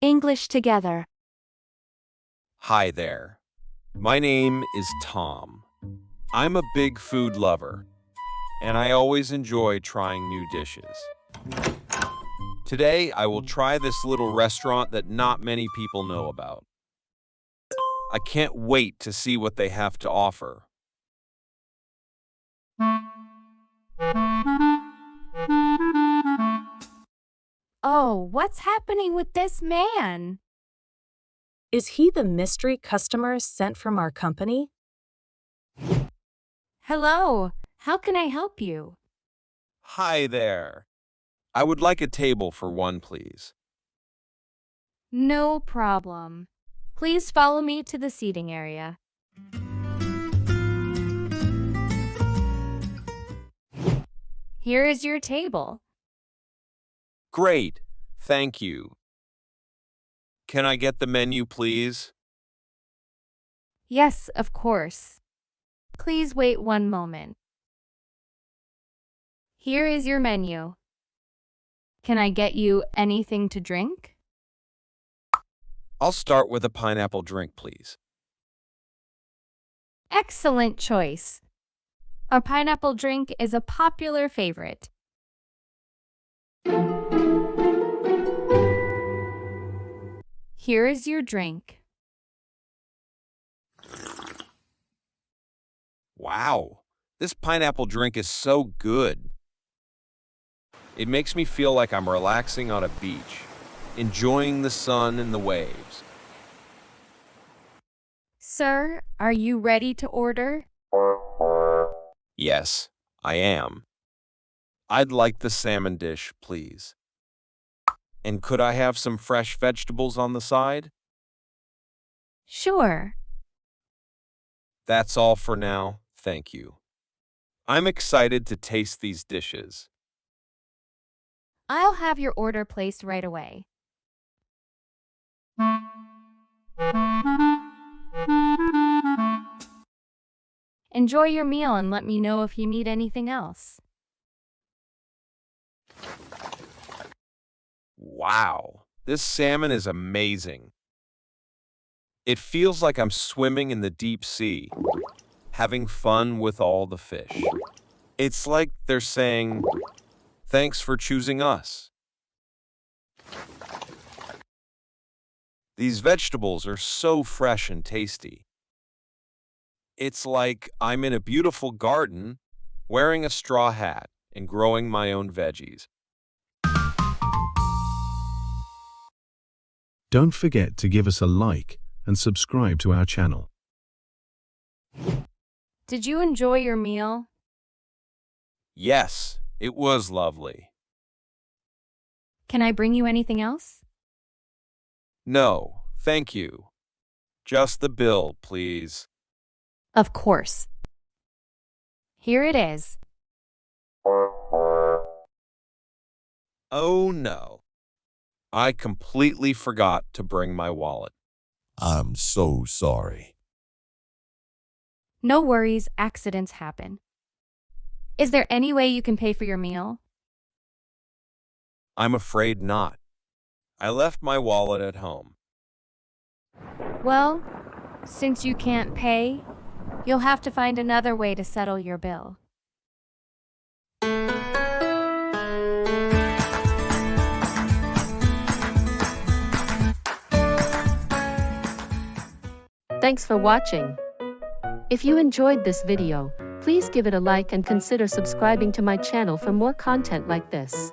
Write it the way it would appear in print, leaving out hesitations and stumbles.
English together. Hi there. My name is Tom. I'm a big food lover, and I always enjoy trying new dishes. Today, I will try this little restaurant that not many people know about. I can't wait to see what they have to offer. Oh, what's happening with this man? Is he the mystery customer sent from our company? Hello, how can I help you? Hi there. I would like a table for one, please. No problem. Please follow me to the seating area. Here is your table. Great. Thank you. Can I get the menu, please? Yes, of course. Please wait one moment. Here is your menu. Can I get you anything to drink? I'll start with a pineapple drink, please. Excellent choice. A pineapple drink is a popular favorite. Here is your drink. Wow, this pineapple drink is so good. It makes me feel like I'm relaxing on a beach, enjoying the sun and the waves. Sir, are you ready to order? Yes, I am. I'd like the salmon dish, please. And could I have some fresh vegetables on the side? Sure. That's all for now, thank you. I'm excited to taste these dishes. I'll have your order placed right away. Enjoy your meal and let me know if you need anything else. Wow, this salmon is amazing. It feels like I'm swimming in the deep sea, having fun with all the fish. It's like they're saying, "Thanks for choosing us." These vegetables are so fresh and tasty. It's like I'm in a beautiful garden, wearing a straw hat and growing my own veggies. Don't forget to give us a like and subscribe to our channel. Did you enjoy your meal? Yes, it was lovely. Can I bring you anything else? No, thank you. Just the bill, please. Of course. Here it is. Oh no. I completely forgot to bring my wallet. I'm so sorry. No worries, accidents happen. Is there any way you can pay for your meal? I'm afraid not. I left my wallet at home. Well, since you can't pay, you'll have to find another way to settle your bill. Thanks for watching. If you enjoyed this video, please give it a like and consider subscribing to my channel for more content like this.